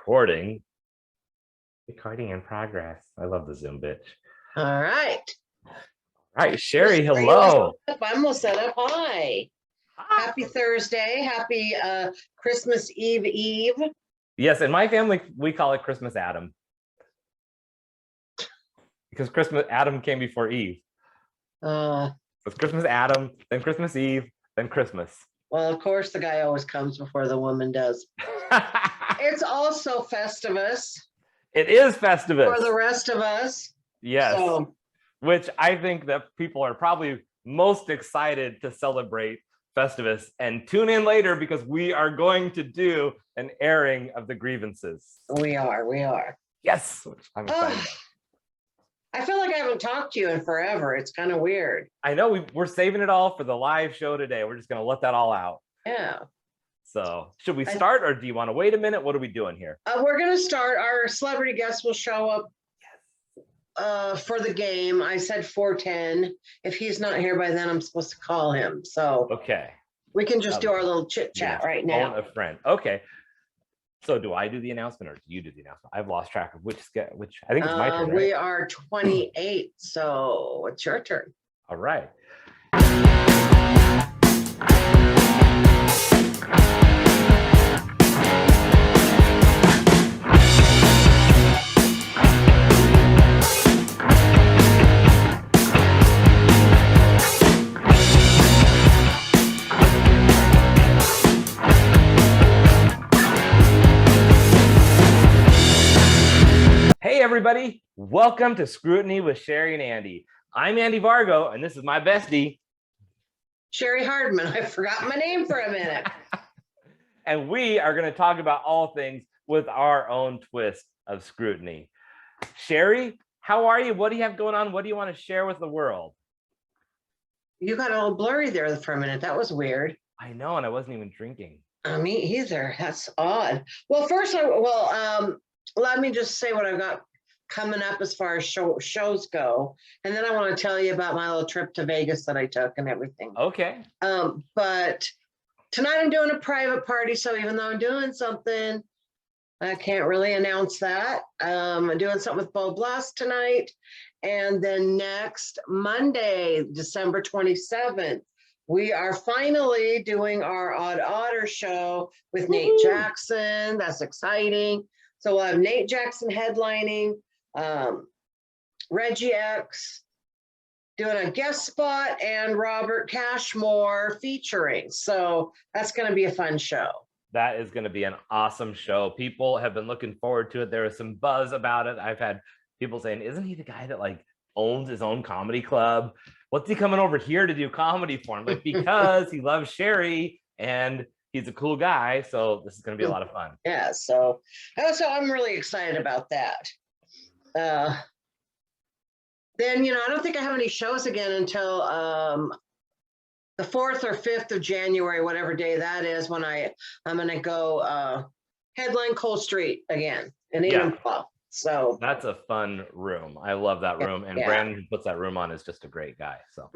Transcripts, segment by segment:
Recording. Recording in progress. I love the Zoom bitch. All right. All right, Cheri, hello. I'm almost set up. Hi. Happy Thursday. Happy Christmas Eve. Yes, in my family, we call it Christmas Adam. Because Christmas Adam came before Eve. It's Christmas Adam, then Christmas Eve, then Christmas. Well, of course, the guy always comes before the woman does. It's also Festivus. It is Festivus. For the rest of us. Yes. So, which I think that people are probably most excited to celebrate Festivus, and tune in later because we are going to do an airing of the grievances. We are. Yes, which I'm excited about. I feel like I haven't talked to you in forever. It's kind of weird. I know we're saving it all for the live show today. We're just going to let that all out. Yeah. So should we start or do you want to wait a minute? What are we doing here? We're going to start. Our celebrity guest will show up for the game. I said 4:10. If he's not here by then, I'm supposed to call him. So okay, we can just do our little chit chat right now. A friend. Okay. So do I do the announcement or do you do the announcement? I've lost track of which I think it's my turn. Right? We are 28. So it's your turn. All right. Hey everybody, welcome to Scrutiny with Cheri and Andy. I'm Andy Vargo, and this is my bestie, Cheri Hardman. I forgot my name for a minute. And we are going to talk about all things with our own twist of scrutiny. Cheri, how are you? What do you have going on? What do you want to share with the world? You got a little blurry there for a minute. That was weird. I know, and I wasn't even drinking. Me either. That's odd. Well, first, let me just say what I've got coming up as far as shows go. And then I want to tell you about my little trip to Vegas that I took and everything. Okay. But tonight I'm doing a private party. So even though I'm doing something, I can't really announce that. I'm doing something with Bo Blast tonight. And then next Monday, December 27th, we are finally doing our Odd Otter show with Nate Jackson. That's exciting. So we'll have Nate Jackson headlining, Reggie X doing a guest spot, and Robert Cashmore featuring. So that's going to be a fun show. That is going to be an awesome show. People have been looking forward to it. There is some buzz about it. I've had people saying, isn't he the guy that like owns his own comedy club? What's he coming over here to do comedy for? I'm like, because he loves Cheri and he's a cool guy, so this is going to be a lot of fun. Yeah, so I'm really excited about that. Then, I don't think I have any shows again until the 4th or 5th of January, whatever day that is, when I'm going to go headline Cole Street again in Enumclaw. So that's a fun room. I love that room, and Brandon, who puts that room on, is just a great guy. So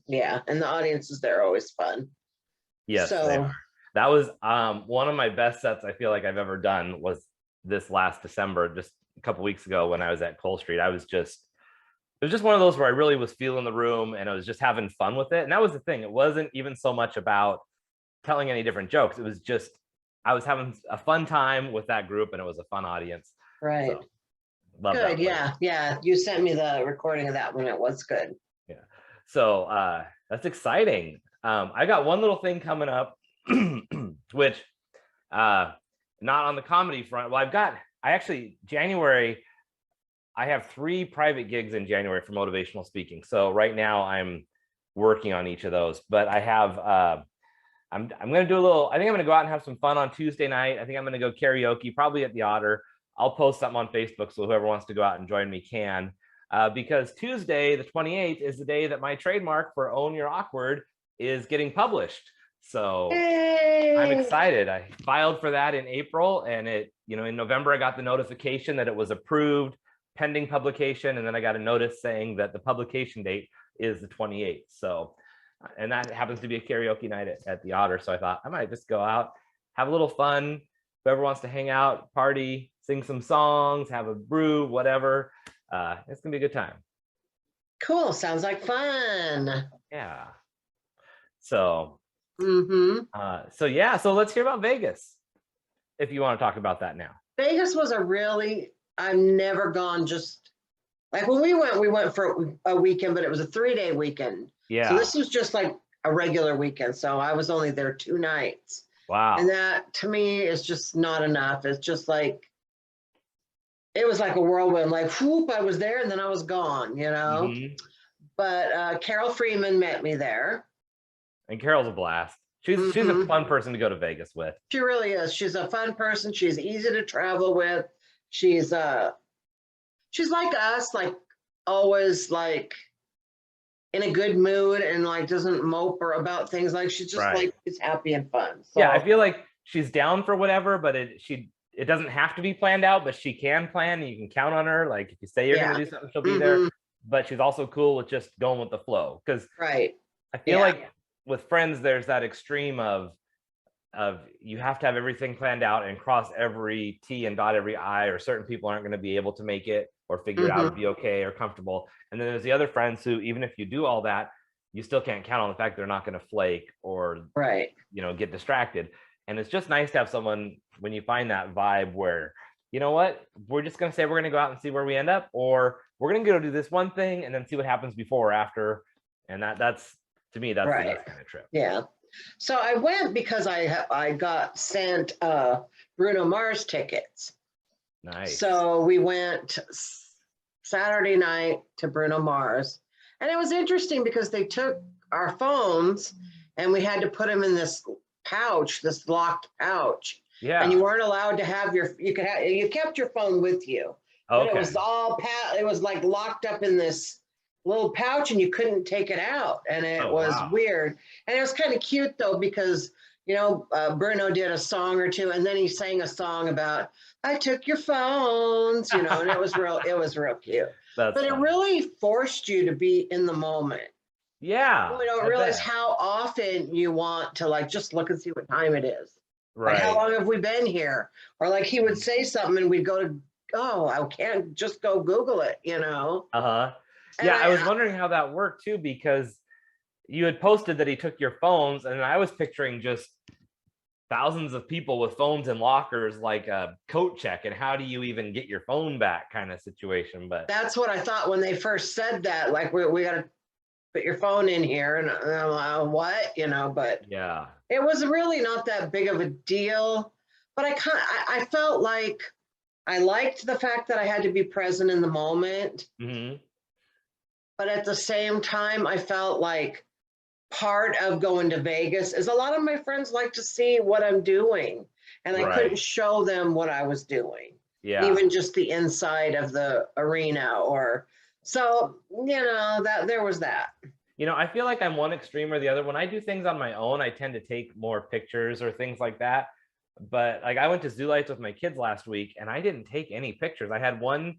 yeah, and the audiences there are always fun. Yes, they are. That was one of my best sets I feel like I've ever done was this last December, just a couple weeks ago when I was at Cole Street. It was just one of those where I really was feeling the room and I was just having fun with it. And that was the thing. It wasn't even so much about telling any different jokes. It was just, I was having a fun time with that group and it was a fun audience. Right. So, love good. That yeah. You sent me the recording of that one. It was good. Yeah. So that's exciting. I got one little thing coming up, which not on the comedy front. Well, January, I have 3 private gigs in January for motivational speaking. So right now I'm working on each of those, but I have, I'm going to do I think I'm going to go out and have some fun on Tuesday night. I think I'm going to go karaoke, probably at the Otter. I'll post something on Facebook so whoever wants to go out and join me can, because Tuesday, the 28th, is the day that my trademark for Own Your Awkward is getting published. So Yay! I'm excited. I filed for that in April, and in November, I got the notification that it was approved, pending publication. And then I got a notice saying that the publication date is the 28th. So, and that happens to be a karaoke night at the Otter. So I thought I might just go out, have a little fun, whoever wants to hang out, party, sing some songs, have a brew, whatever. It's gonna be a good time. Cool. Sounds like fun. Yeah. So, Mm-hmm. so yeah, so let's hear about Vegas if you want to talk about that now. Vegas was I've never gone just like when we went for a weekend, but it was a 3-day weekend. Yeah. So this was just like a regular weekend. So I was only there 2 nights. Wow. And that to me is just not enough. It's just like, it was like a whirlwind, like whoop, I was there and then I was gone, you know? Mm-hmm. But Carol Freeman met me there. And Carol's a blast. She's a fun person to go to Vegas with. She really is. She's a fun person. She's easy to travel with. She's like us, like always like in a good mood and like doesn't mope or about things. Like she's just like she's happy and fun. So, yeah, I feel like she's down for whatever, but it doesn't have to be planned out, but she can plan and you can count on her. Like if you say you're gonna do something, she'll be there. But she's also cool with just going with the flow. Because I feel like with friends, there's that extreme of you have to have everything planned out and cross every T and dot every I, or certain people aren't going to be able to make it or figure it out to be okay or comfortable. And then there's the other friends who, even if you do all that, you still can't count on the fact they're not going to flake or get distracted. And it's just nice to have someone when you find that vibe where, you know what, we're just going to say we're going to go out and see where we end up, or we're going to go do this one thing and then see what happens before or after. And that's to me, that's the best kind of trip. Yeah. So I went because I got sent Bruno Mars tickets. Nice. So we went Saturday night to Bruno Mars. And it was interesting because they took our phones and we had to put them in this pouch, this locked pouch. Yeah. And you weren't allowed to have you kept your phone with you. Okay. But it was it was like locked up in this little pouch and you couldn't take it out. And it was weird. And it was kind of cute though, because, Bruno did a song or two and then he sang a song about, I took your phones, and it was real cute. But it really forced you to be in the moment. Yeah. You don't realize how often you want to like, just look and see what time it is. Right. Like, how long have we been here? Or like he would say something and we'd go to, I can't just go Google it, Uh-huh. Yeah, I was wondering how that worked too, because you had posted that he took your phones, and I was picturing just thousands of people with phones in lockers, like a coat check, and how do you even get your phone back kind of situation. But that's what I thought when they first said that, like we got to put your phone in here, and I'm like, what, but yeah, it was really not that big of a deal. But I felt like I liked the fact that I had to be present in the moment. Mm-hmm. But at the same time, I felt like part of going to Vegas is a lot of my friends like to see what I'm doing. And I couldn't show them what I was doing. Yeah. Even just the inside of the arena so, that there was that. I feel like I'm one extreme or the other. When I do things on my own, I tend to take more pictures or things like that. But like I went to Zoo Lights with my kids last week and I didn't take any pictures. I had one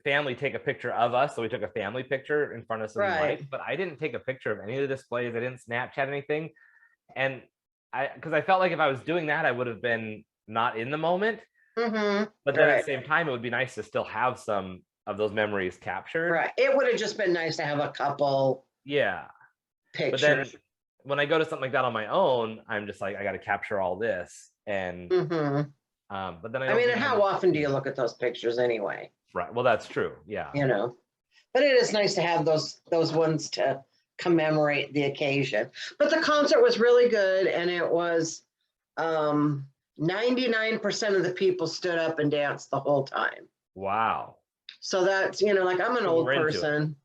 family take a picture of us, so we took a family picture in front of some lights, but I didn't take a picture of any of the displays. I didn't Snapchat anything, and because I felt like if I was doing that, I would have been not in the moment. Mm-hmm. But then at the same time, it would be nice to still have some of those memories captured. Right. It would have just been nice to have a couple. Yeah. Pictures. But then when I go to something like that on my own, I'm just like, I got to capture all this, and but then I mean, how often do you look at those pictures anyway? Right. Well, that's true. Yeah. But it is nice to have those ones to commemorate the occasion. But the concert was really good, and it was 99% of the people stood up and danced the whole time. Wow. So that's, like I'm an old person.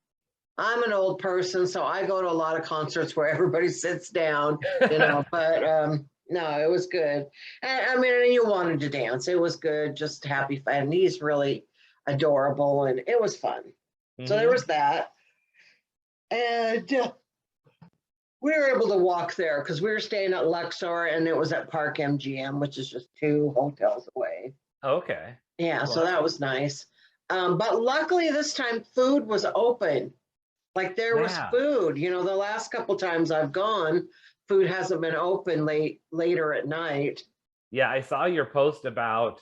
I'm an old person, so I go to a lot of concerts where everybody sits down, but no, it was good. And, I mean, you wanted to dance. It was good, just happy fun. And he's really adorable, and it was fun. Mm-hmm. So there was that. And we were able to walk there because we were staying at Luxor, and it was at Park MGM, which is just 2 hotels away. Okay. Yeah, well, so that was nice. But luckily this time food was open. Like there was food. The last couple times I've gone, food hasn't been open later at night. Yeah, I saw your post about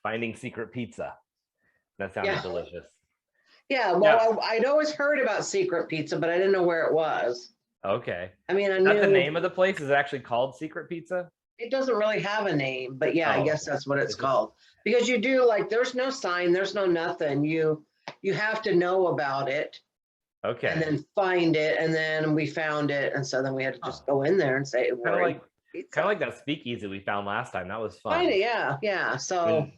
finding secret pizza. That sounded Yeah. delicious. Yeah, Yeah. well, I'd always heard about secret pizza, but I didn't know where it was. Okay. I mean, I Is that the knew name of the place? Is it actually called Secret Pizza? it doesn't really have a name, but yeah, I Oh, guess okay. that's what it's It's just called. Because you do like, there's no sign, there's no nothing. You have to know about it and okay. then find it, and then we found it, and so then we had to just go in there and say Kind of we're like pizza. that speakeasy we found last time. That was fun. Kinda, yeah. So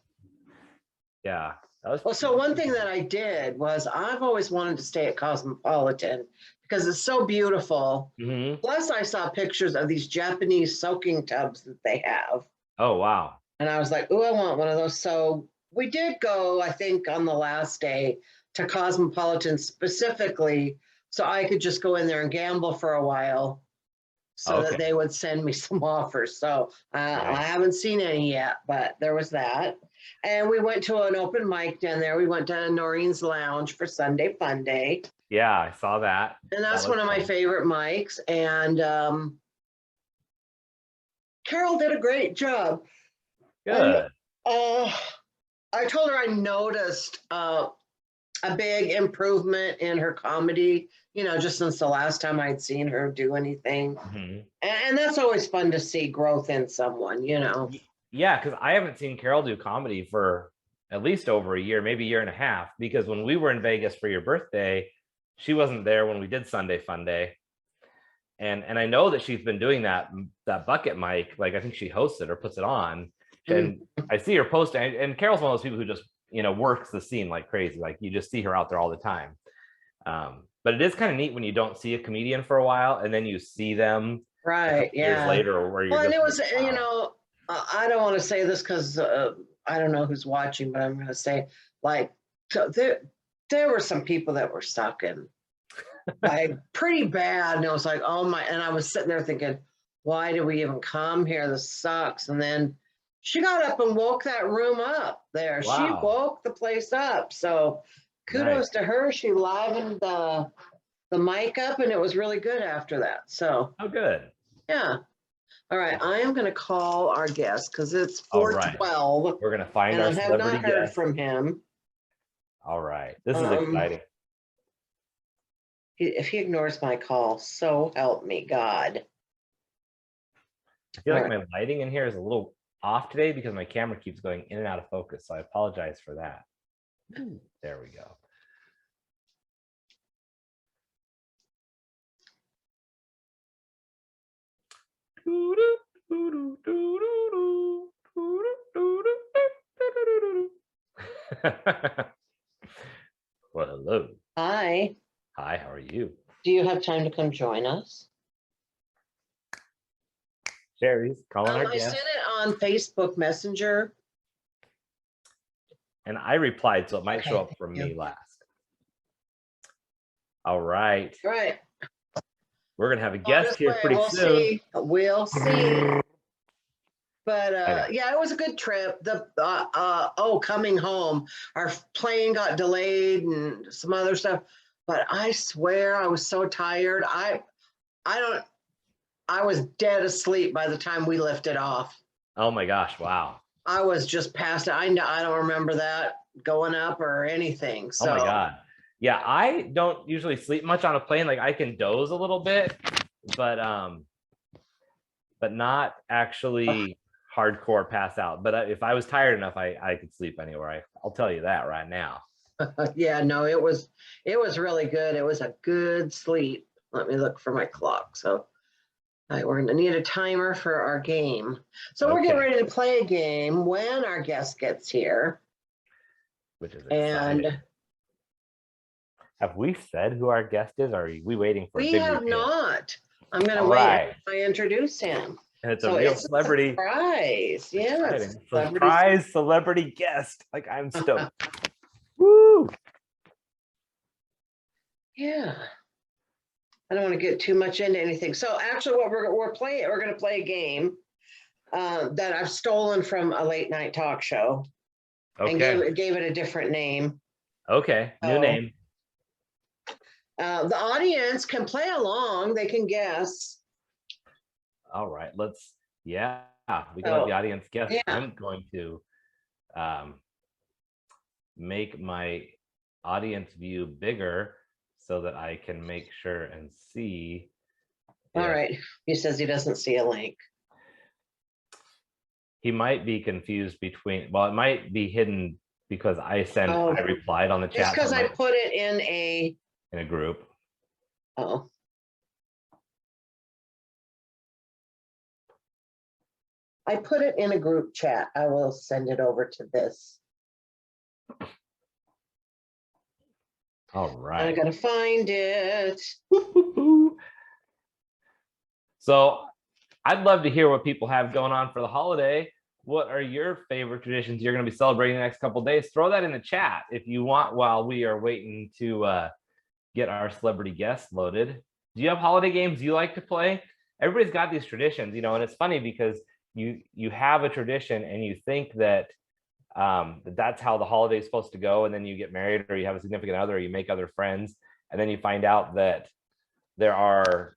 Yeah. That was well, so one thing that I did was I've always wanted to stay at Cosmopolitan because it's so beautiful. Mhm. Plus, I saw pictures of these Japanese soaking tubs that they have. Oh, wow. And I was like, oh, I want one of those. So we did go, I think, on the last day to Cosmopolitan specifically so I could just go in there and gamble for a while so that Okay. they would send me some offers. So I Nice. haven't seen any yet, but there was that. And we went to an open mic down there. We went to Noreen's Lounge for Sunday Fun Day. Yeah, I saw that. And That that's looked one of my fun. favorite mics. And Carol did a great job. Good. I told her I noticed a big improvement in her comedy, just since the last time I'd seen her do anything. Mhm. And that's always fun to see growth in someone. Yeah, because I haven't seen Carol do comedy for at least over a year, maybe a year and a half. Because when we were in Vegas for your birthday, she wasn't there when we did Sunday Fun Day. And I know that she's been doing that bucket mic, like I think she hosts it or puts it on. And I see her post, and Carol's one of those people who just works the scene like crazy. Like you just see her out there all the time. But it is kind of neat when you don't see a comedian for a while and then you see them Right. years Yeah. later, where you're Well, and just it was, like, wow. I don't want to say this because I don't know who's watching, but I'm going to say, like, so there were some people that were sucking like pretty bad. And it was like, oh my, and I was sitting there thinking, why did we even come here? This sucks. And then she got up and woke that room up there. She Wow. woke the place up. So kudos to her. She livened the mic up and it was really good after that. So, oh, good. yeah. All right. I am going to call our guest because it's All right. 4:12. We're going to find And our I have celebrity not heard guest. from him. All right. This is exciting. If he ignores my call, so help me God. I feel like my lighting in here is a little off today because my camera keeps going in and out of focus. So I apologize for that. There we go. Well, hello. Hi. Hi, how are you? Do you have time to come join us? Cheri's calling our I guest. sent it on Facebook Messenger. And I replied, so it might Okay, show up from me last. All right. All right. We're going to have a guest here pretty soon. We'll see. But yeah, it was a good trip. Coming home, our plane got delayed and some other stuff. But I swear I was so tired. I was dead asleep by the time we lifted off. Oh my gosh, wow. I was just past it. I don't remember that going up or anything. So. Oh my God. Yeah, I don't usually sleep much on a plane. Like I can doze a little bit, but not actually hardcore pass out. But if I was tired enough, I could sleep anywhere. I'll tell you that right now. Yeah, no, it was really good. It was a good sleep. Let me look for my clock. So, all right, we're gonna need a timer for our game. So we're getting ready to play a game when our guest gets here. Which is exciting. And have we said who our guest is? Or are we waiting for? We have not. I'm gonna wait until I introduce him. And it's a real celebrity. Surprise. Yeah. Surprise celebrity guest. Like I'm stoked. Woo! Yeah. I don't want to get too much into anything. So actually what we're going to play a game that I've stolen from a late night talk show. Okay. And gave it a different name. Okay. New name. The audience can play along. They can guess. All right. Yeah. we can let the audience guess. Yeah. I'm going to make my audience view bigger so that I can make sure and see. All right. He says he doesn't see a link. He might be confused between, well, it might be hidden because I replied on the chat. Just because I put it in a group. Oh. I put it in a group chat. I will send it over to this. All right. I gotta find it. So I'd love to hear what people have going on for the holiday. What are your favorite traditions you're going to be celebrating the next couple of days? Throw that in the chat if you want while we are waiting to get our celebrity guests loaded. Do you have holiday games you like to play? Everybody's got these traditions, you know, and it's funny because you have a tradition and you think that that's how the holiday is supposed to go, and then you get married or you have a significant other or you make other friends, and then you find out that there are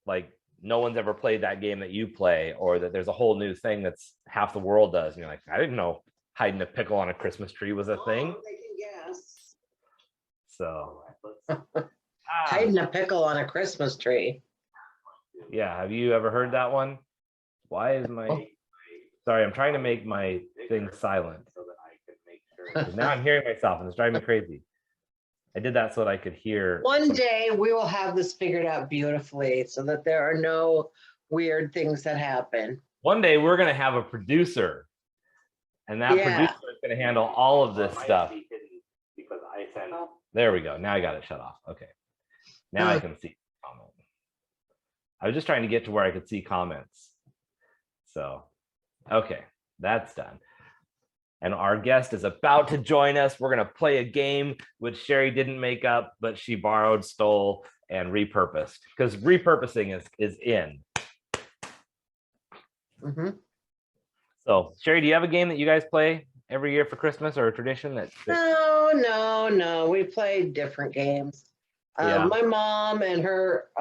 like no one's ever played that game that you play, or that there's a whole new thing that's half the world does, and you're like, I didn't know hiding a pickle on a Christmas tree was a thing. They can guess. So Hiding a pickle on a Christmas tree. Yeah, have you ever heard that one? Why is my sorry, I'm trying to make my thing silent so that I can make sure, because now I'm hearing myself and it's driving me crazy. I did that so that I could hear. One day we will have this figured out beautifully so that there are no weird things that happen. One day we're going to have a producer, and that producer is going to handle all of this stuff. Because I sent, there we go. Now I got it shut off. Okay. Now I can see comments. I was just trying to get to where I could see comments. So, okay, that's done. And our guest is about to join us. We're going to play a game which Cheri didn't make up, but she borrowed, stole, and repurposed, because repurposing is in. So, Cheri, do you have a game that you guys play every year for Christmas, or a tradition that? No. We play different games. My mom and my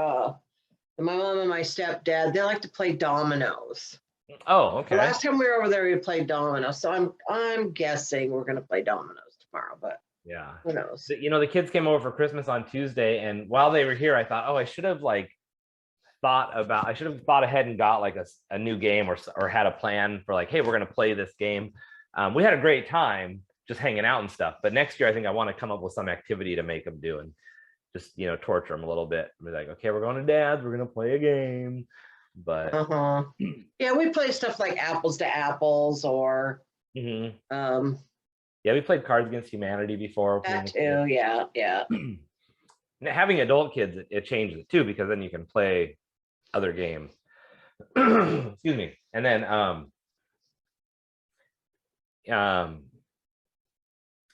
stepdad, they like to play dominoes. Oh, okay. The last time we were over there, we played dominoes. So I'm guessing we're going to play dominoes tomorrow, but yeah, who knows? So, you know, the kids came over for Christmas on Tuesday, and while they were here, I thought, oh, I should have thought ahead and got like a new game or had a plan for like, hey, we're going to play this game. We had a great time just hanging out and stuff, but next year I think I want to come up with some activity to make them do and just, you know, torture them a little bit. Be like, okay, we're going to Dad's, we're going to play a game. But yeah, we play stuff like apples to apples, or yeah, we played Cards Against Humanity before. That too, yeah. Having adult kids, it changes it too, because then you can play other games. Excuse me. And then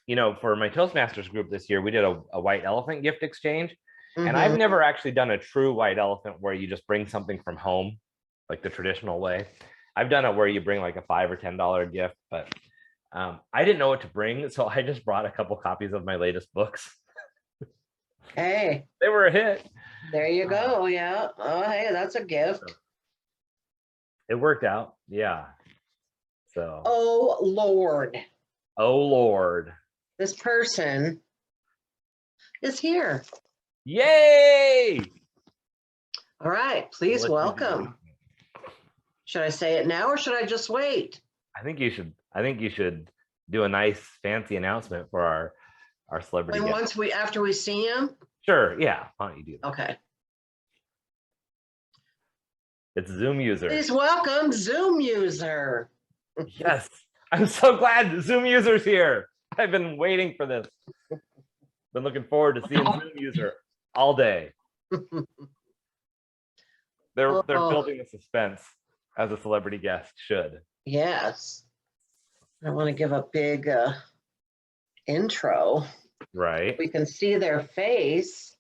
you know, for my Toastmasters group this year, we did a white elephant gift exchange. And I've never actually done a true white elephant where you just bring something from home, like the traditional way. I've done it where you bring like a $5 or $10 gift, but I didn't know what to bring, so I just brought a couple copies of my latest books. Hey, they were a hit. There you go. Yeah. Oh, hey, that's a gift. It worked out. Yeah. So. Oh Lord. Oh Lord. This person is here. Yay! All right, please welcome. Should I say it now or should I just wait? I think you should do a nice fancy announcement for our celebrity guest. After we see him? Sure, yeah. Why don't you do that? Okay. It's Zoom user. Please welcome Zoom user. Yes. I'm so glad Zoom user's here. I've been waiting for this. Been looking forward to seeing Zoom user all day. They're building the suspense, as a celebrity guest should. Yes. I want to give a big intro. Right. We can see their face.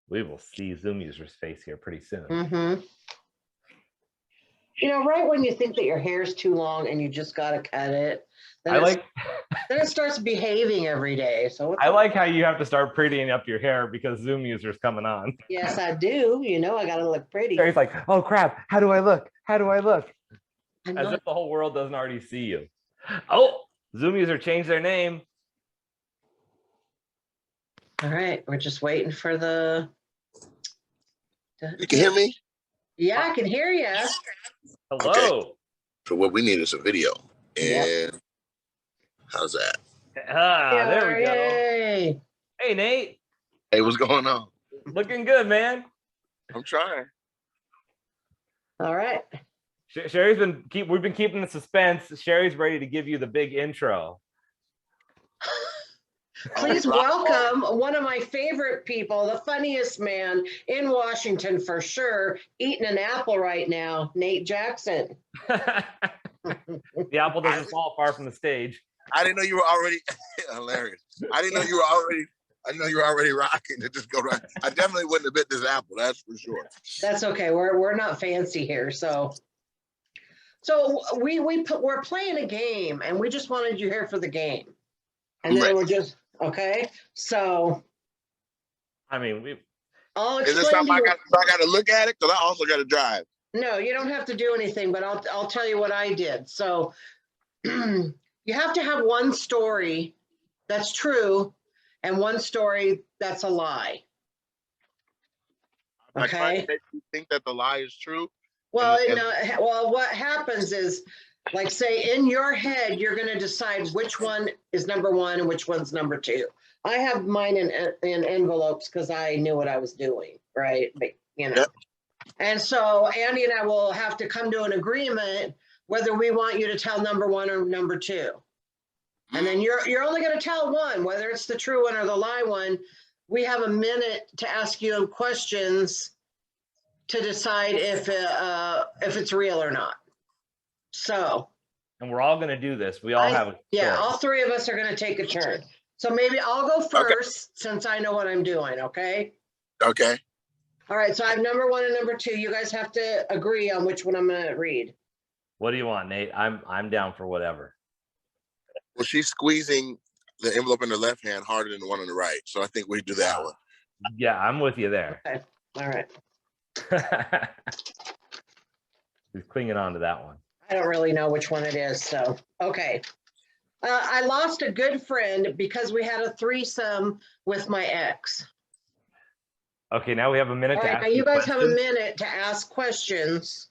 We will see Zoom user's face here pretty soon. You know, right when you think that your hair is too long and you just got to cut it, then, then it starts behaving every day. So I like how you have to start prettying up your hair because Zoom users coming on. Yes, I do. You know, I got to look pretty. He's like, oh crap, how do I look? How do I look? As if the whole world doesn't already see you. Oh, Zoom user changed their name. All right, we're just waiting for the. You can hear me? Yeah, I can hear you. Hello. Okay. So what we need is a video. And how's that? There we go. Hey, Nate. Hey, what's going on? Looking good, man. I'm trying. All right. Cheri's we've been keeping the suspense. Cheri's ready to give you the big intro. Please welcome one of my favorite people, the funniest man in Washington for sure, eating an apple right now, Nate Jackson. The apple doesn't fall far from the stage. I didn't know you were already hilarious. I didn't know you were already rocking to just go right. I definitely wouldn't have bit this apple, that's for sure. That's okay. We're not fancy here, so we're playing a game, and we just wanted you here for the game, and then we're just okay. So, I mean, I'll explain. Is this something I got to look at it? Because I also got to drive. No, you don't have to do anything, but I'll tell you what I did. So, you have to have one story that's true, and one story that's a lie. I try to make you think that the lie is true. Well, well, what happens is, like, say, in your head, you're going to decide which one is number one and which one's number two. I have mine in envelopes because I knew what I was doing, right? But, you know. Yep. And so Andy and I will have to come to an agreement whether we want you to tell number one or number two. And then you're only going to tell one, whether it's the true one or the lie one. We have a minute to ask you questions to decide if it's real or not. So. And we're all going to do this. We all have a story. Yeah, all three of us are going to take a turn. So maybe I'll go first since I know what I'm doing, okay? Okay. All right, so I have number one and number two. You guys have to agree on which one I'm going to read. What do you want, Nate? I'm down for whatever. Well, she's squeezing the envelope in her left hand harder than the one on the right. So I think we do that one. Yeah, I'm with you there. Okay. All right. He's clinging on to that one. I don't really know which one it is, so okay. I lost a good friend because we had a threesome with my ex. Okay, now we have a minute to ask. Now you guys have a minute to ask questions.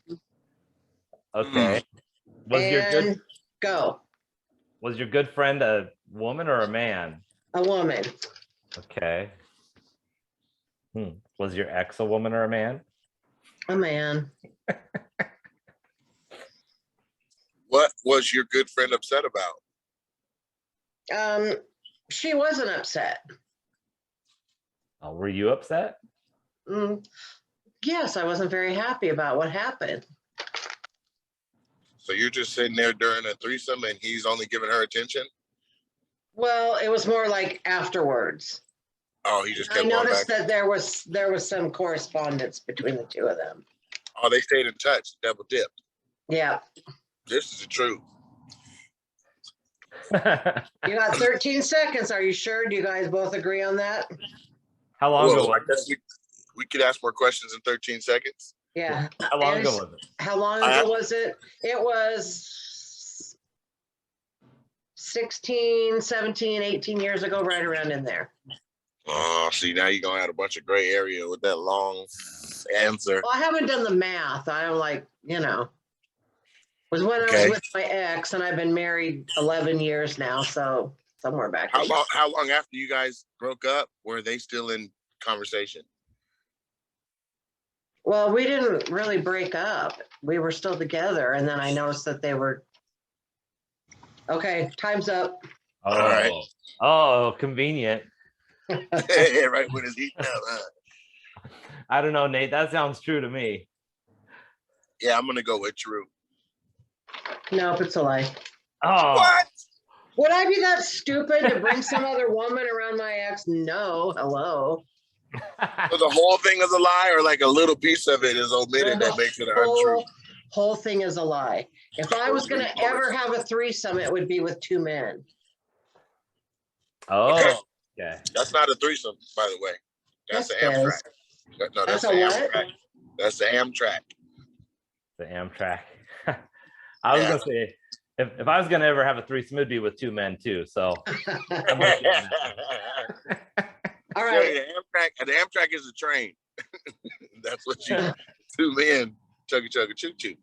Okay. Go. Was your good friend a woman or a man? A woman. Okay. Was your ex a woman or a man? A man. What was your good friend upset about? She wasn't upset. Oh, were you upset? Yes, I wasn't very happy about what happened. So you're just sitting there during a threesome and he's only giving her attention? Well, it was more like afterwards. Oh, he just kept I going noticed back. that there was some correspondence between the two of them. Oh, they stayed in touch, double dipped. Yeah. This is the truth. You got 13 seconds. Are you sure? Do you guys both agree on that? How long ago? I guess we could ask more questions in 13 seconds. Yeah. How long ago was it? How long ago was it? It was 16, 17, 18 years ago, right around in there. Oh, see, now you're going to have a bunch of gray area with that long answer. Well, I haven't done the math. I'm like, you know, was when I was with my ex, and I've been married 11 years now, so somewhere back. How long after you guys broke up were they still in conversation? Well, we didn't really break up. We were still together, and then I noticed that they were. Okay, time's up. Oh, all right. Oh, convenient. Right when it's heating up, huh? I don't know, Nate. That sounds true to me. Yeah, I'm gonna go with true. Nope, it's a lie. Oh. What? Would I be that stupid to bring some other woman around my ex? No. Hello. So the whole thing is a lie, or like a little piece of it is omitted that makes it untrue? whole thing is a lie. If I was gonna ever have a threesome, it would be with two men. Oh, Okay. okay. That's not a threesome, by the way. That's the Yes, it Amtrak. is. No, That's that's a the what? Amtrak. That's the Amtrak. The Amtrak. I was Yeah. gonna say if I was gonna ever have a threesome, it'd be with two men too. So I'm with you on that. All Cheri, right. the Amtrak is a train. That's what you two men chugga chugga choo choo.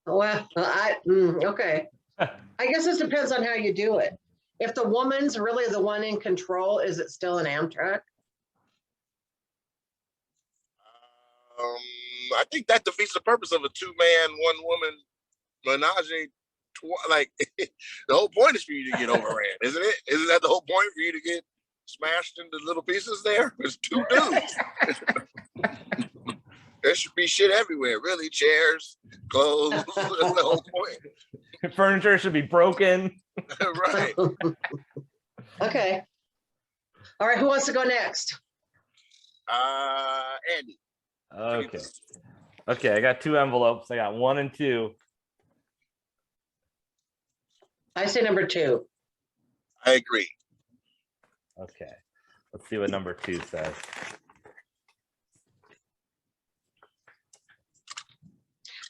Well, okay. I guess this depends on how you do it. If the woman's really the one in control, is it still an Amtrak? I think that defeats the purpose of a 2-man, 1-woman menage. Like the whole point is for you to get overran, isn't it? Isn't that the whole point for you to get smashed into little pieces? There's 2 dudes. There should be shit everywhere, really. Chairs, clothes. That's the whole point. Furniture should be broken. Right. Okay. All right. Who wants to go next? Andy. Okay. Okay, I got 2 envelopes. I got 1 and 2. I say number 2. I agree. Okay. Let's see what number 2 says.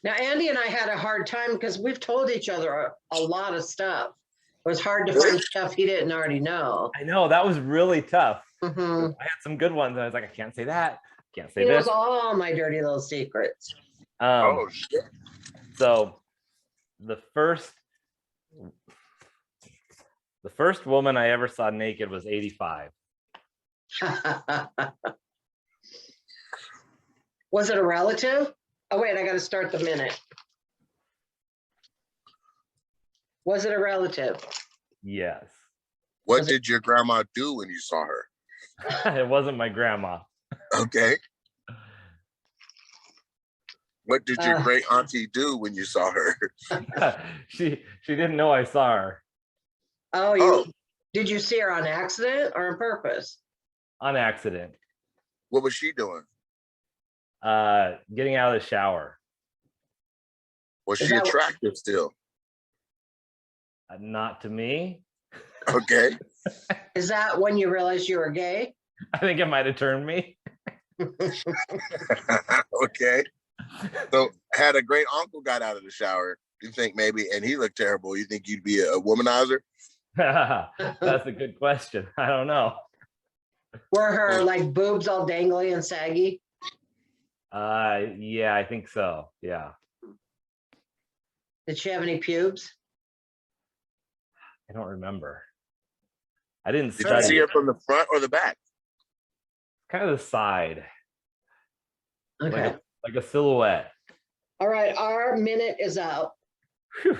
Now, Andy and I had a hard time because we've told each other a lot of stuff. It was hard to find stuff he didn't already know. I know that was really tough. Mhm. I had some good ones. And I was like, I can't say that. Can't say He knows this. all my dirty little secrets. Oh shit. So the first woman I ever saw naked was 85. Was it a relative? Oh, wait, I got to start the minute. Was it a relative? Yes. What did your grandma do when you saw her? It wasn't my grandma. Okay. What did your great auntie do when you saw her? She didn't know I saw her. Oh, did you see her on accident or on purpose? On accident. What was she doing? Getting out of the shower. Was Is she that- attractive still? Not to me. Okay. Is that when you realized you were gay? I think it might have turned me. Okay. So had a great uncle got out of the shower, you think maybe, and he looked terrible, you think you'd be a womanizer? That's a good question. I don't know. Were her like boobs all dangly and saggy? Yeah, I think so. Yeah. Did she have any pubes? I don't remember. I didn't Did you study see it. her from the front or the back? Kind of the side. Okay. Like a silhouette. All right. Our minute is out. Whew.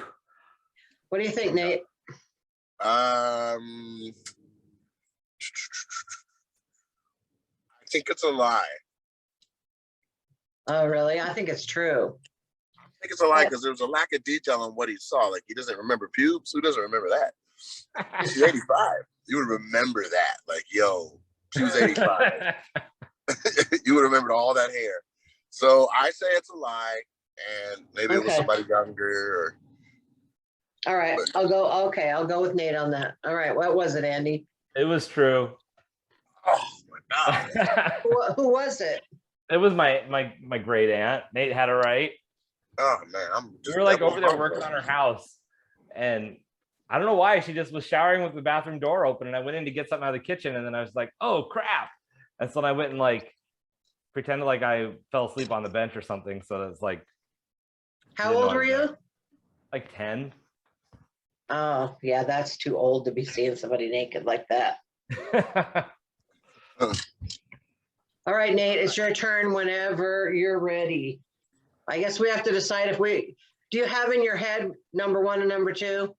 What do you think, Nate? I think it's a lie. Oh, really? I think it's true. I think it's a lie because there was a lack of detail on what he saw. Like he doesn't remember pubes. Who doesn't remember that? He's 85. You would remember that. Like, yo, she was 85. You would remember all that hair. So I say it's a lie, and maybe it was somebody younger. Or... All right, I'll go. Okay, I'll go with Nate on that. All right, what was it, Andy? It was true. Oh my God. Who was it? It was my great aunt. Nate had it right. Oh man, We were like over there working on her house, and I don't know why she just was showering with the bathroom door open, and I went in to get something out of the kitchen, and then I was like, oh crap. And so I went and like pretended like I fell asleep on the bench or something. So it's like, How old were you? Like 10. Oh, yeah, that's too old to be seeing somebody naked like that. All right, Nate, it's your turn whenever you're ready. I guess we have to decide if do you have in your head number 1 and number 2?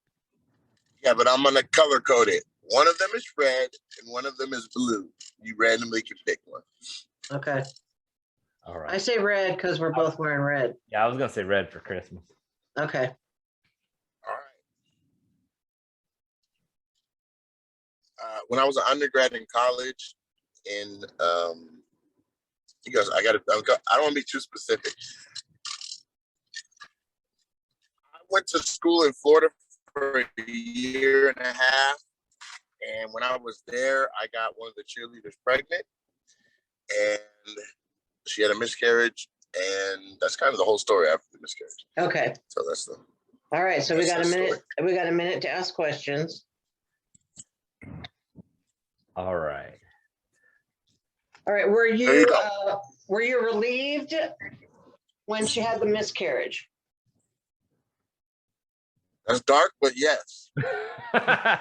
Yeah, but I'm gonna color code it. One of them is red and one of them is blue. You randomly can pick one. Okay. All right. I say red because we're both wearing red. Yeah, I was gonna say red for Christmas. Okay. All right. When I was an undergrad in college, in you guys, I don't want to be too specific. went to school in Florida for a year and a half. And when I was there, I got one of the cheerleaders pregnant. And she had a miscarriage. And that's kind of the whole story after the miscarriage. Okay. So that's the. All right. So we That's got a the minute. story. We got a minute to ask questions. All right. All right. There you go. Were you relieved when she had the miscarriage? That's dark, but yes. I'm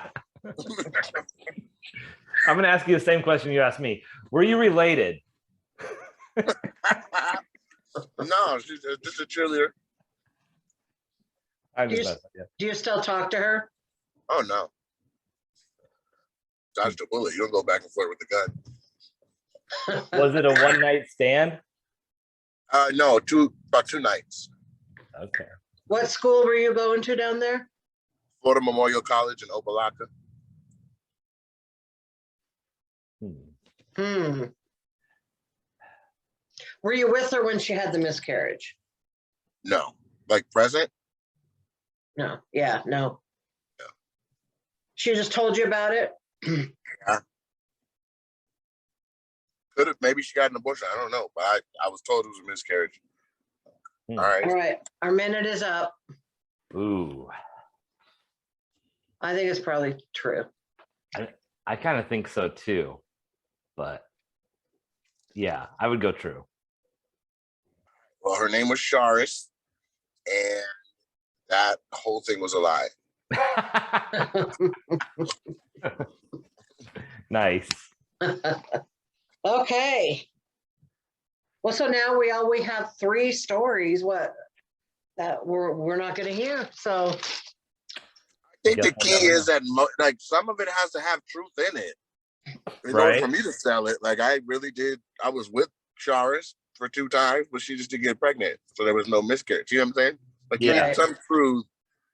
gonna ask you the same question you asked me. Were you related? No, she's just a cheerleader. I'm Do just you- messing with Do you still talk to her? Oh no. Dodged a bullet. You don't go back and forth with the gun. you. Was it a one night stand? No, about 2 nights. Okay. What school were you going to down there? Florida Memorial College in Opelika. Were you with her when she had the miscarriage? No, like present. No. Yeah, no. No. She just told you about it? Could have, maybe she got an abortion. I don't know, but I was told it was a miscarriage. All All right. right. Our minute is up. Ooh. I think it's probably true. I kind of think so too. But yeah, I would go true. Well, her name was Charis, and that whole thing was a lie. Nice. Okay. Well, so now we have 3 stories. That we're not going to hear. So I think the Guess key we'll never is that like some of it has to have truth in it. In Right. order for me to sell it, like I really did. I was with Charis for 2 times, but she just didn't get pregnant, so there was no miscarriage. You know what I'm saying? Like you Yeah. need some truth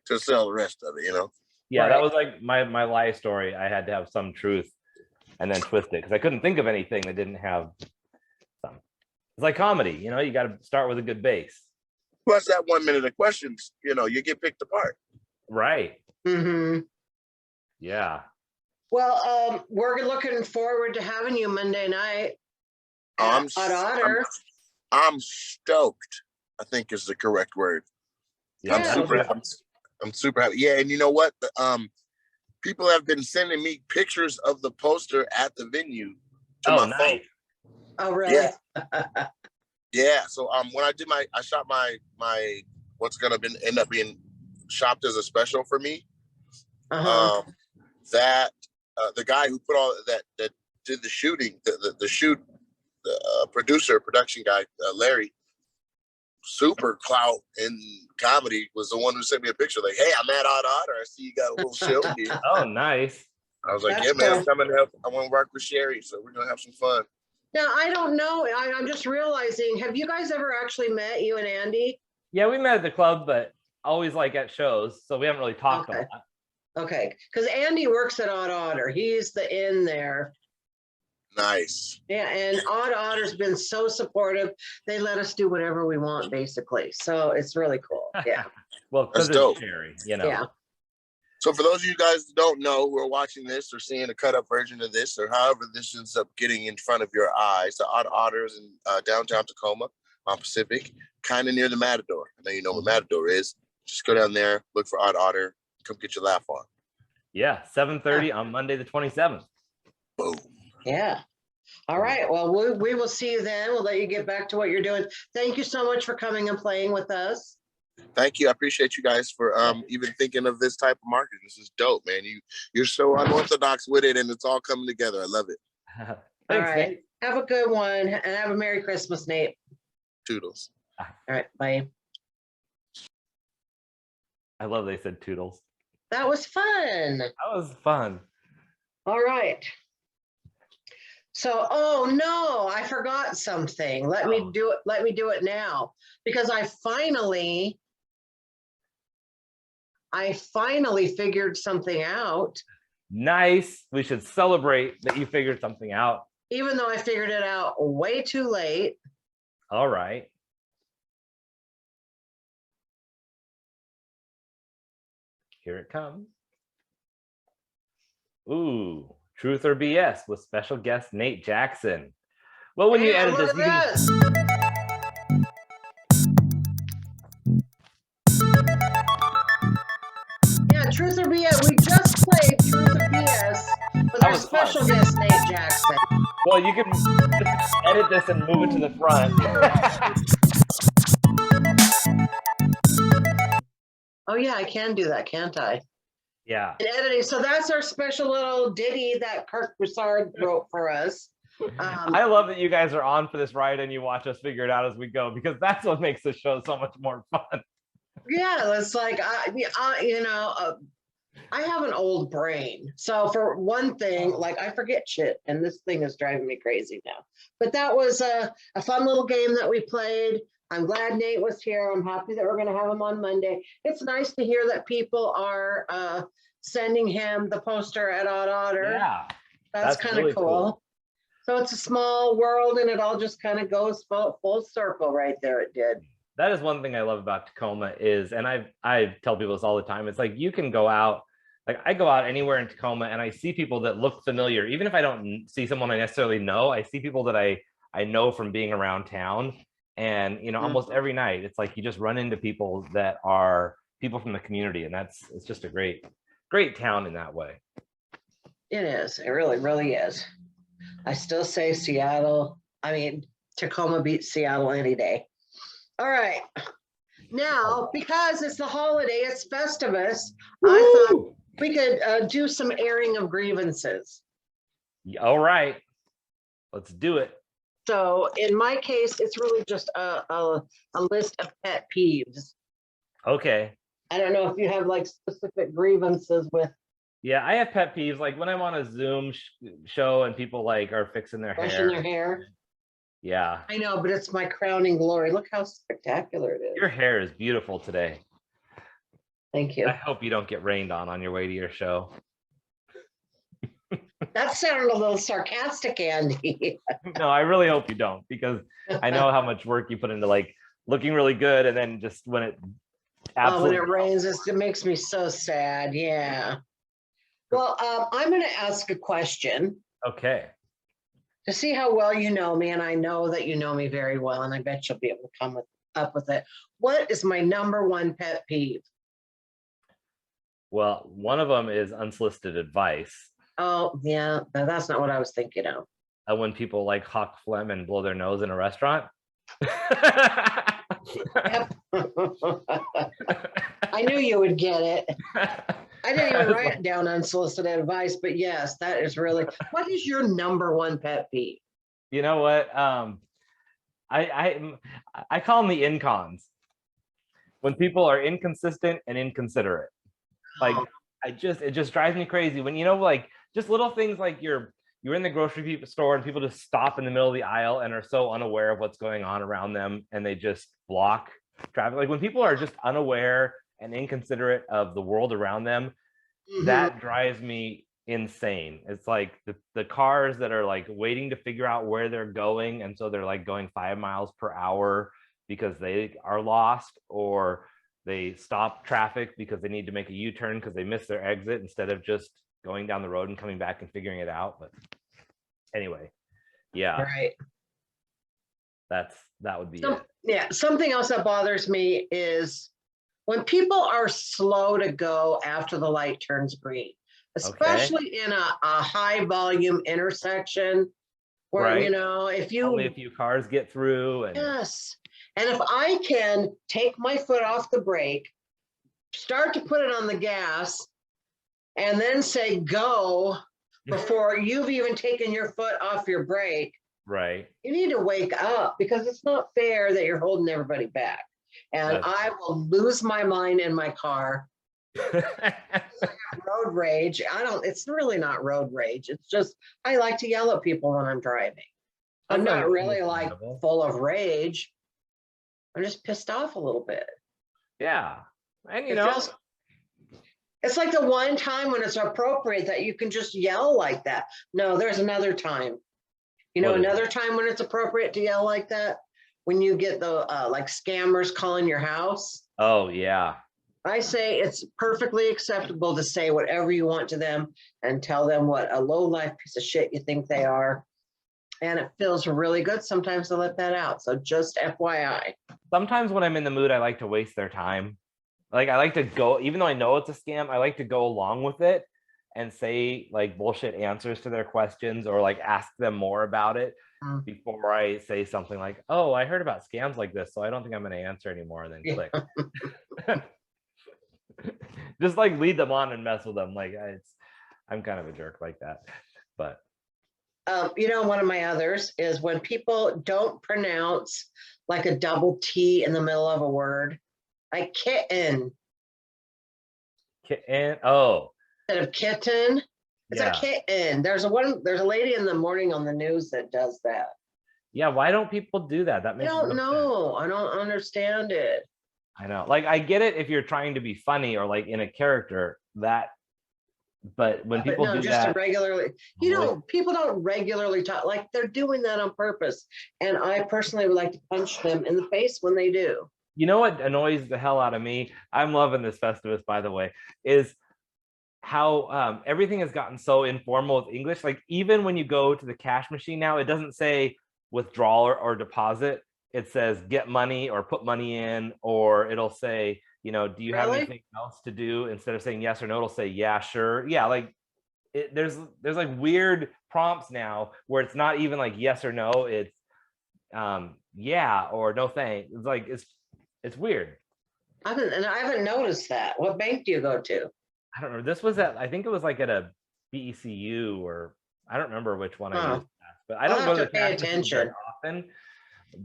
to sell the rest of it. You know? Yeah, Right. that was like my lie story. I had to have some truth and then twist it because I couldn't think of anything that didn't have some. It's like comedy, you got to start with a good base. Plus that 1 minute of questions, you get picked apart. Right. mhm. Yeah. Well, we're looking forward to having you Monday night I'm at Otter. I'm stoked. I think is the correct word. Yeah. Yeah. I'm super happy. Yeah, and you know what? People have been sending me pictures of the poster at the venue to my phone. Nice. Oh, really? Yeah. Yeah. So when I shot my what's gonna end up being shopped as a special for me. Uh-huh. That the guy who put all that did the shooting, the shoot, the production guy, Larry, super clout in comedy, was the one who sent me a picture like, hey, I'm at Odd Otter. I see you got a little show here. Oh, nice. I was like, That's yeah, man, cool. I'm coming to help. I want to work with Cheri, so we're gonna have some fun. Now, I don't know. I'm just realizing, have you guys ever actually met, you and Andy? Yeah, we met at the club, but always like at shows, so we haven't really talked a Okay. lot. Okay, because Andy works at Odd Otter. He's the in there. Nice. Yeah, and Odd Otter's been so supportive. They let us do whatever we want, basically. So it's really cool. Yeah. Well, because That's it's dope. Cheri, Yeah. So for those of you guys who don't know, who are watching this or seeing a cut up version of this, or however this ends up getting in front of your eyes, the Odd Otters in downtown Tacoma on Pacific, kind of near the Matador. I know you know what Matador is. Just go down there, look for Odd Otter, come get your laugh on. Yeah, 7:30 on Monday the 27th. Boom. Yeah. All right. Well, we will see you then. We'll let you get back to what you're doing. Thank you so much for coming and playing with us. Thank you. I appreciate you guys for even thinking of this type of marketing. This is dope, man. You're so unorthodox with it, and it's all coming together. I love it. Thanks, All right. Nate. Have a good one and have a Merry Christmas, Nate. Toodles. All right. Bye. I love they said toodles. That was fun. That was fun. All right. So, oh no, I forgot something. Let me do it. Let me do it now because I finally figured something out. Nice. We should celebrate that you figured something out. Even though I figured it out way too late. All right. Here it comes. Ooh, Truth or BS with special guest Nate Jackson. Well, when you edit this, you can... Yeah, Truth or BS. We just played Truth or BS with our special guest Nate Jackson. Well, you can just edit this and move it to the front. Oh yeah, I can do that, can't I? Yeah. In editing. So that's our special little ditty that Kirk Broussard wrote for us. I love that you guys are on for this ride and you watch us figure it out as we go, because that's what makes the show so much more fun. Yeah, it's like I have an old brain. So for one thing, like I forget shit, and this thing is driving me crazy now. But that was a fun little game that we played. I'm glad Nate was here. I'm happy that we're going to have him on Monday. It's nice to hear that people are sending him the poster at Odd Otter. Yeah, that's kind of really cool. So it's a small world, and it all just kind of goes full circle right there. It did. That is one thing I love about Tacoma is, and I tell people this all the time, it's like you can go out, like I go out anywhere in Tacoma and I see people that look familiar. Even if I don't see someone I necessarily know, I see people that I know from being around town. And, you know, almost every night, it's like you just run into people that are people from the community. And it's just a great town in that way. It is. It really, really is. I still say Tacoma beats Seattle any day. All right. Now, because it's the holiday, it's Festivus, I thought we could do some airing of grievances. All right. Let's do it. So in my case, it's really just a list of pet peeves. Okay. I don't know if you have like specific grievances with. Yeah, I have pet peeves. Like when I'm on a Zoom show and people like are fixing their hair. Yeah. I know, but it's my crowning glory. Look how spectacular it is. Your hair is beautiful today. Thank you. I hope you don't get rained on your way to your show. That sounded a little sarcastic, Andy. No, I really hope you don't, because I know how much work you put into like looking really good, and then just when it when it rains, it makes me so sad. Yeah. Well, I'm going to ask a question. Okay. To see how well you know me, and I know that you know me very well, and I bet you'll be able to come up with it. What is my number one pet peeve? Well, one of them is unsolicited advice. Oh, yeah, that's not what I was thinking of. When people like hawk phlegm and blow their nose in a restaurant. Yep. I knew you would get it. I didn't even write it down unsolicited advice, but yes, that is really. What is your number one pet peeve? You know what? I call them the incons. When people are inconsistent and inconsiderate. Like it just drives me crazy when, you know, like just little things like you're in the grocery store and people just stop in the middle of the aisle and are so unaware of what's going on around them, and they just block traffic. Like when people are just unaware and inconsiderate of the world around them, that drives me insane. It's like the cars that are like waiting to figure out where they're going, and so they're like going 5 miles per hour because they are lost, or they stop traffic because they need to make a U-turn because they missed their exit instead of just going down the road and coming back and figuring it out. But anyway, yeah, right. That would be it. Yeah, something else that bothers me is when people are slow to go after the light turns green, especially in a high volume intersection where, you know, if you only a few cars get through. And yes. And if I can take my foot off the brake, start to put it on the gas, and then say go before you've even taken your foot off your brake, right? You need to wake up, because it's not fair that you're holding everybody back. And I will lose my mind in my car. Road rage. It's really not road rage. It's just, I like to yell at people when I'm driving. I'm not really like full of rage. I'm just pissed off a little bit. Yeah. And you know, it's like the one time when it's appropriate that you can just yell like that. No, there's another time. You know, another time when it's appropriate to yell like that, when you get the like scammers calling your house. Oh yeah. I say it's perfectly acceptable to say whatever you want to them and tell them what a low-life piece of shit you think they are. And it feels really good sometimes to let that out. So just FYI. Sometimes when I'm in the mood, I like to waste their time. Like I like to go, even though I know it's a scam, I like to go along with it and say like bullshit answers to their questions or like ask them more about it before I say something like, oh, I heard about scams like this, so I don't think I'm going to answer anymore, and then click. Just like lead them on and mess with them. Like I'm kind of a jerk like that. But one of my others is when people don't pronounce like a double T in the middle of a word, like kitten. Kitten. Oh. Instead of kitten, it's a kitten. There's a lady in the morning on the news that does that. Yeah, why don't people do that? That makes I don't know. I don't understand it. I know. Like I get it if you're trying to be funny or like in a character that, but when people do just that regularly, people don't regularly talk like they're doing that on purpose. And I personally would like to punch them in the face when they do. You know what annoys the hell out of me? I'm loving this Festivus, by the way, is how everything has gotten so informal with English. Like even when you go to the cash machine now, it doesn't say withdrawal or deposit. It says get money or put money in, or it'll say, do you have anything else to do? Instead of saying yes or no, it'll say yeah, sure. Yeah, like there's like weird prompts now where it's not even like yes or no. It's yeah or no thanks. It's like it's weird. I haven't noticed that. What bank do you go to? I don't know. This was I think it was like at a BECU, or I don't remember which one I used, but I don't go to the pay attention very often.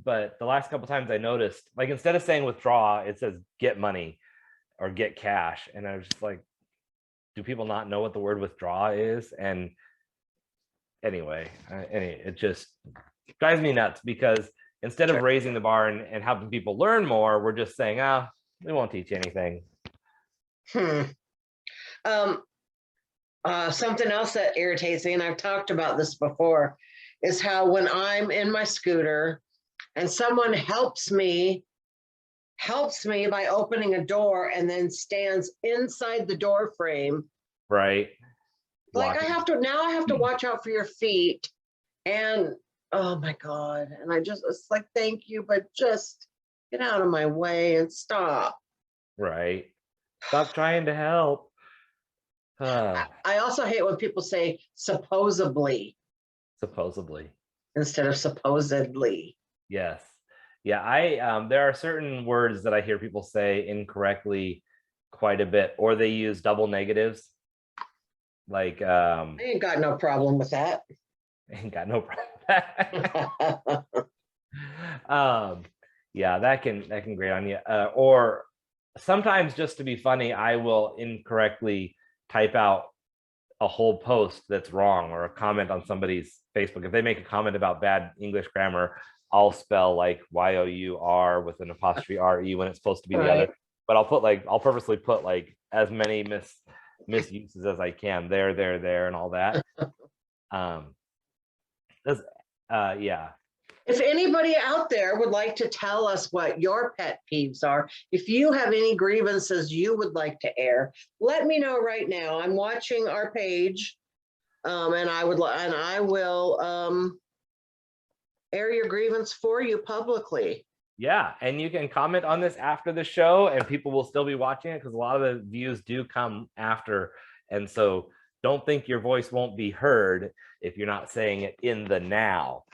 But the last couple of times I noticed, like instead of saying withdraw, it says get money or get cash, and I was just like, do people not know what the word withdraw is? And anyway, it just drives me nuts because instead of raising the bar and helping people learn more, we're just saying, we won't teach you anything. Something else that irritates me, and I've talked about this before, is how when I'm in my scooter and someone helps me by opening a door and then stands inside the door frame. Right. Like I have to watch out for your feet. And oh my God. And it's like, thank you, but just get out of my way and stop. Right. Stop trying to help. I also hate when people say supposedly instead of supposedly. Yes. Yeah, there are certain words that I hear people say incorrectly quite a bit, or they use double negatives. Like I ain't got no problem with that. Ain't got no problem with that. Yeah, that can grate on you. Or sometimes just to be funny, I will incorrectly type out a whole post that's wrong, or a comment on somebody's Facebook. If they make a comment about bad English grammar, I'll spell like Y-O-U-R with an apostrophe R-E when it's supposed to be the other. But I'll purposely put like as many misuses as I can, there, and all that. Yeah. If anybody out there would like to tell us what your pet peeves are, if you have any grievances you would like to air, let me know right now. I'm watching our page, and I will air your grievance for you publicly. Yeah, and you can comment on this after the show, and people will still be watching it because a lot of the views do come after, and so don't think your voice won't be heard if you're not saying it in the now.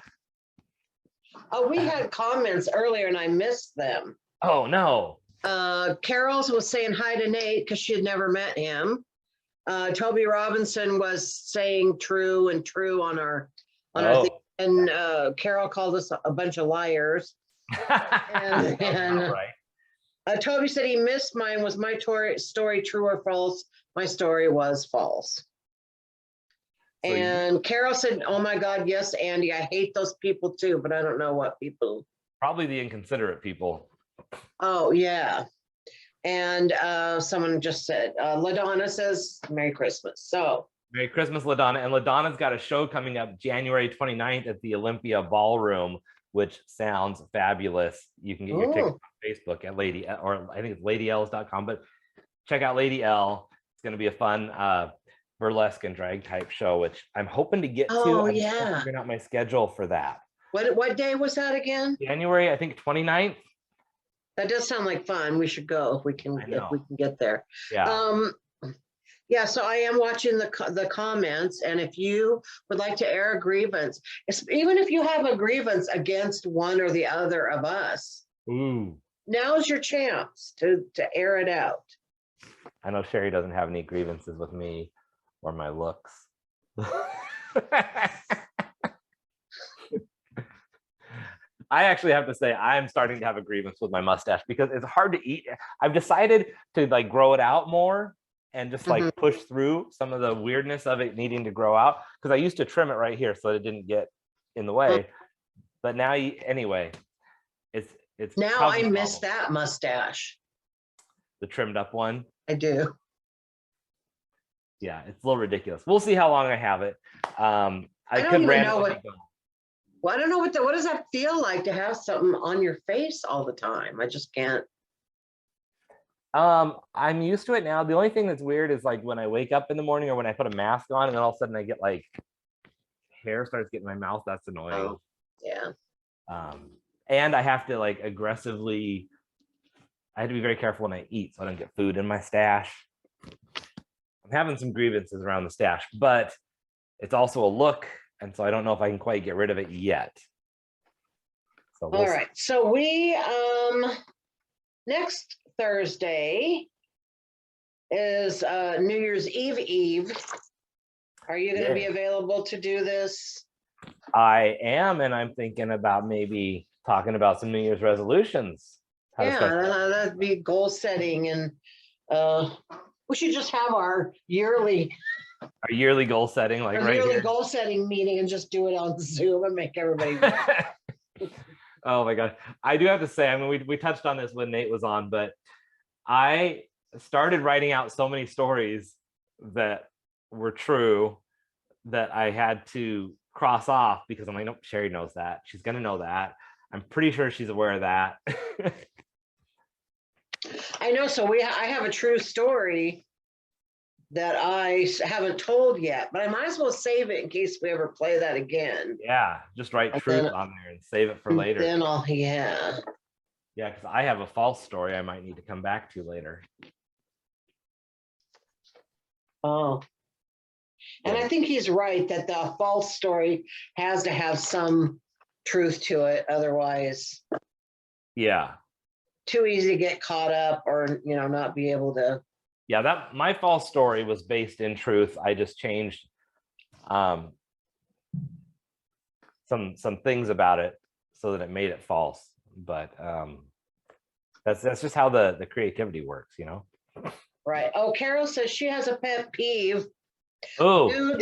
Oh, we had comments earlier and I missed them. Oh no. Carol's was saying hi to Nate because she had never met him. Toby Robinson was saying true on our thing. And Carol called us a bunch of liars. Right. Toby said he missed mine. Was my story true or false? My story was false. So and Carol said, oh my God, yes, Andy, I hate those people too, but I don't know what people. Probably the inconsiderate people. Oh, yeah. And someone just said, LaDonna says, Merry Christmas. So Merry Christmas, LaDonna. And LaDonna's got a show coming up January 29th at the Olympia Ballroom, which sounds fabulous. You can get your tickets on Facebook at or I think it's ladyels.com, but check out Lady L. It's going to be a fun burlesque and drag type show, which I'm hoping to get to. Oh, I'm yeah. still figuring out my schedule for that. What day was that again? January, I think 29th. That does sound like fun. We should go if we can get there. Yeah. Yeah, so I am watching the comments, and if you would like to air a grievance, even if you have a grievance against one or the other of us, Ooh. now's your chance to air it out. I know Cheri doesn't have any grievances with me or my looks. I actually have to say I'm starting to have a grievance with my mustache because it's hard to eat. I've decided to like grow it out more and just like push through some of the weirdness of it needing to grow out, because I used to trim it right here so that it didn't get in the way. But now, anyway, it's now I miss that mustache. The trimmed up one. I do. Yeah, it's a little ridiculous. We'll see how long I have it. I don't even know well, I don't know what does that feel like to have something on your face all the time? I just can't. I'm used to it now. The only thing that's weird is like when I wake up in the morning or when I put a mask on and then all of a sudden I get like hair starts getting in my mouth. That's annoying. Oh, yeah. And I have to like aggressively, I have to be very careful when I eat so I don't get food in my stash. I'm having some grievances around the stash, but it's also a look. And so I don't know if I can quite get rid of it yet. So all right. So we, next Thursday is New Year's Eve. Are you going to be available to do this? I am, and I'm thinking about maybe talking about some New Year's resolutions. That'd be goal setting, and we should just have our yearly goal setting, like right yearly here. Goal setting meeting, and just do it on Zoom and make everybody. Oh my God. I do have to say, I mean, we touched on this when Nate was on, but I started writing out so many stories that were true that I had to cross off because I'm like, nope, Cheri knows that. She's going to know that. I'm pretty sure she's aware of that. I know. So I have a true story that I haven't told yet, but I might as well save it in case we ever play that again. Yeah, just write truth on there and save it for later. Then yeah, because I have a false story I might need to come back to later. Oh, and I think he's right that the false story has to have some truth to it, otherwise, too easy to get caught up or not be able to. Yeah, that my false story was based in truth. I just changed some things about it so that it made it false. But that's just how the creativity works, Right. Oh, Carol says she has a pet peeve. Oh,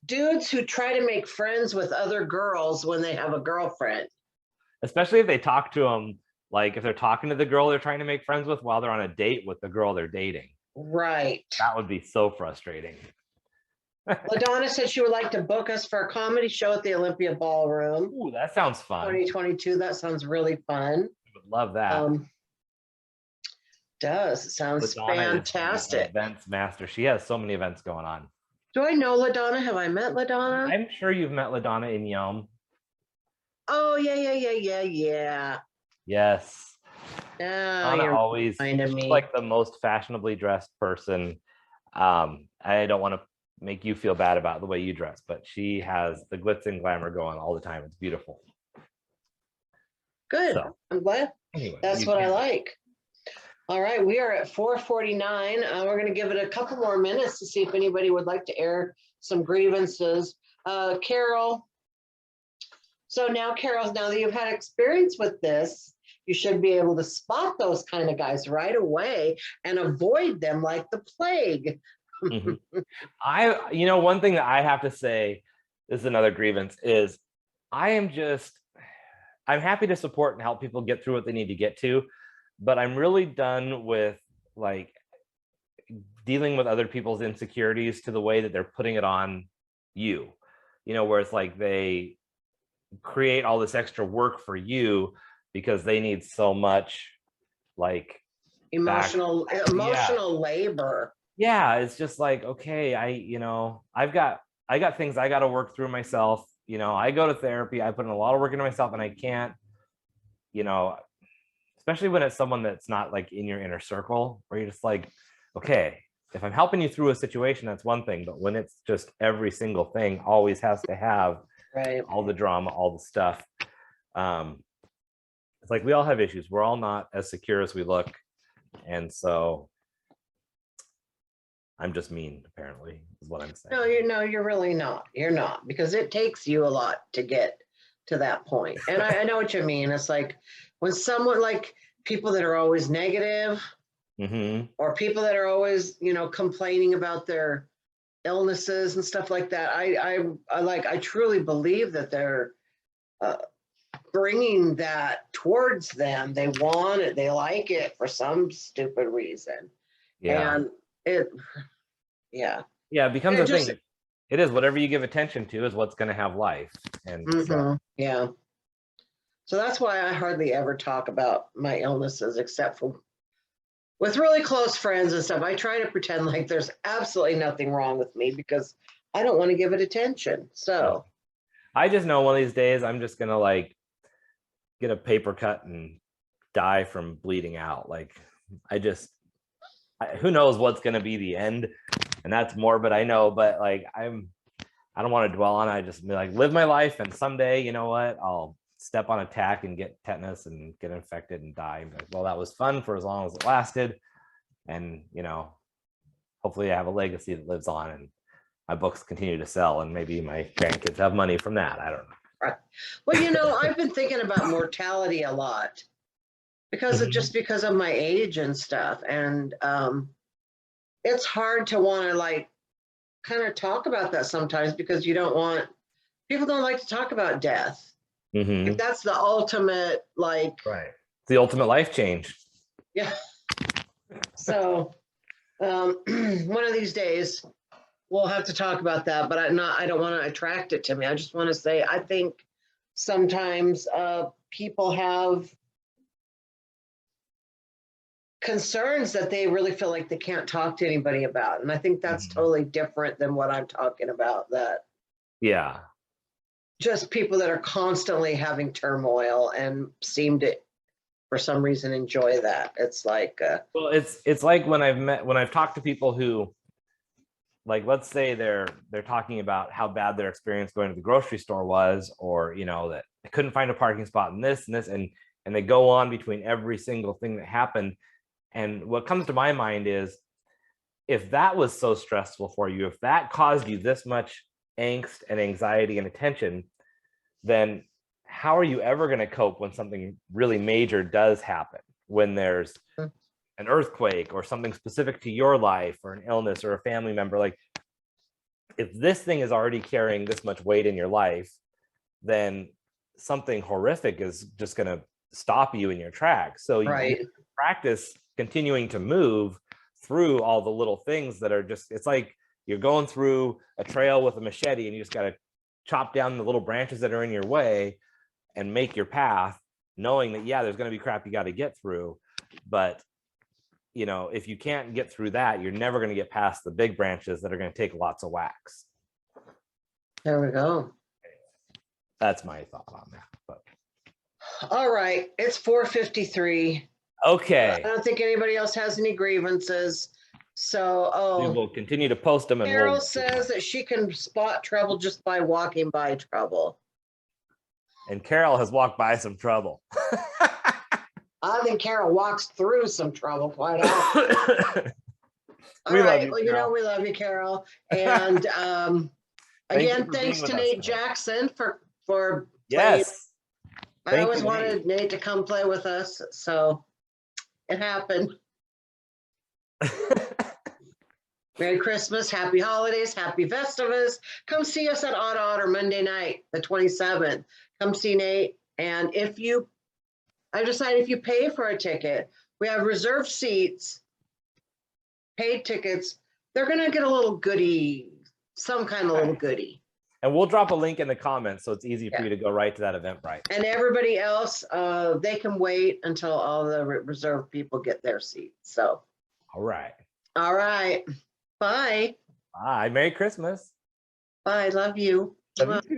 dudes who try to make friends with other girls when they have a girlfriend. Especially if they talk to them, like if they're talking to the girl they're trying to make friends with while they're on a date with the girl they're dating. Right. That would be so frustrating. LaDonna said she would like to book us for a comedy show at the Olympia Ballroom. Ooh, that sounds fun. 2022. That sounds really fun. I would love that. It sounds fantastic. Events master. She has so many events going on. Do I know LaDonna? Have I met LaDonna? I'm sure you've met LaDonna in Yum. Oh, yeah. Yes. You're always like the most fashionably dressed person. I don't want to make you feel bad about the way you dress, but she has the glitz and glamour going all the time. It's beautiful. Good. So, I'm glad. Anyway, that's what I like. All right, we are at 4:49. We're going to give it a couple more minutes to see if anybody would like to air some grievances. Carol. So now, Carol, now that you've had experience with this, you should be able to spot those kind of guys right away and avoid them like the plague. One thing that I have to say, this is another grievance, is I'm happy to support and help people get through what they need to get to, but I'm really done with like dealing with other people's insecurities to the way that they're putting it on you, where it's like they create all this extra work for you because they need so much like emotional labor. Yeah, it's just like, okay, I've got things I got to work through myself. I go to therapy, I put in a lot of work into myself, and I can't, especially when it's someone that's not like in your inner circle, where you're just like, okay, if I'm helping you through a situation, that's one thing, but when it's just every single thing always has to have all the drama, all the stuff, it's like we all have issues. We're all not as secure as we look, and so I'm just mean, apparently, is what I'm saying. No, you're really not. You're not, because it takes you a lot to get to that point. And I know what you mean. It's like when someone, like people that are always negative, or people that are always, complaining about their illnesses and stuff like that. I truly believe that they're bringing that towards them. They want it. They like it for some stupid reason. Yeah. And it becomes a thing. It is whatever you give attention to is what's going to have life. And so that's why I hardly ever talk about my illnesses, except for with really close friends and stuff. I try to pretend like there's absolutely nothing wrong with me because I don't want to give it attention. So I just know one of these days I'm just going to like get a paper cut and die from bleeding out. Like who knows what's going to be the end, and that's morbid, I know, but like I don't want to dwell on it. I just be like, live my life, and someday, you know what, I'll step on a tack and get tetanus and get infected and die. Like, well, that was fun for as long as it lasted, and hopefully I have a legacy that lives on, and my books continue to sell, and maybe my grandkids have money from that. I don't know. Right. Well, I've been thinking about mortality a lot because of my age and stuff, and it's hard to want to like kind of talk about that sometimes because people don't like to talk about death. Like, that's the ultimate, like, right, the ultimate life change. Yeah. So one of these days we'll have to talk about that, but I don't want to attract it to me. I just want to say I think sometimes people have concerns that they really feel like they can't talk to anybody about, and I think that's totally different than what I'm talking about. That just people that are constantly having turmoil and seem to, for some reason, enjoy that. It's like well, it's like when I've talked to people who, like, let's say they're talking about how bad their experience going to the grocery store was, or that they couldn't find a parking spot and this and this, and they go on between every single thing that happened. And what comes to my mind is, if that was so stressful for you, if that caused you this much angst and anxiety and attention, then how are you ever going to cope when something really major does happen, when there's an earthquake or something specific to your life, or an illness or a family member? Like, if this thing is already carrying this much weight in your life, then something horrific is just going to stop you in your tracks. So you practice continuing to move through all the little things that are just, it's like you're going through a trail with a machete, and you just got to chop down the little branches that are in your way and make your path, knowing that, there's going to be crap you got to get through. But if you can't get through that, you're never going to get past the big branches that are going to take lots of whacks. There we go. That's my thought on that. But all right, it's 4:53. Okay. I don't think anybody else has any grievances. So, we will continue to post them. And Carol says that she can spot trouble just by walking by trouble. And Carol has walked by some trouble. I think Carol walks through some trouble quite often. All right. Well, we love you, Carol. And again, thanks to Nate Jackson for playing. I always wanted Nate to come play with us, so it happened. Merry Christmas, happy holidays, happy Festivus. Come see us at Otter Monday night, the 27th. Come see Nate. And if you pay for a ticket, we have reserved seats, paid tickets, they're going to get a little goodie, some kind of little goodie. And we'll drop a link in the comments so it's easy for you to go right to that Eventbrite. And everybody else, they can wait until all the reserved people get their seats. So. All right. All right. Bye. Bye. Merry Christmas. Bye. Love you. Love you too.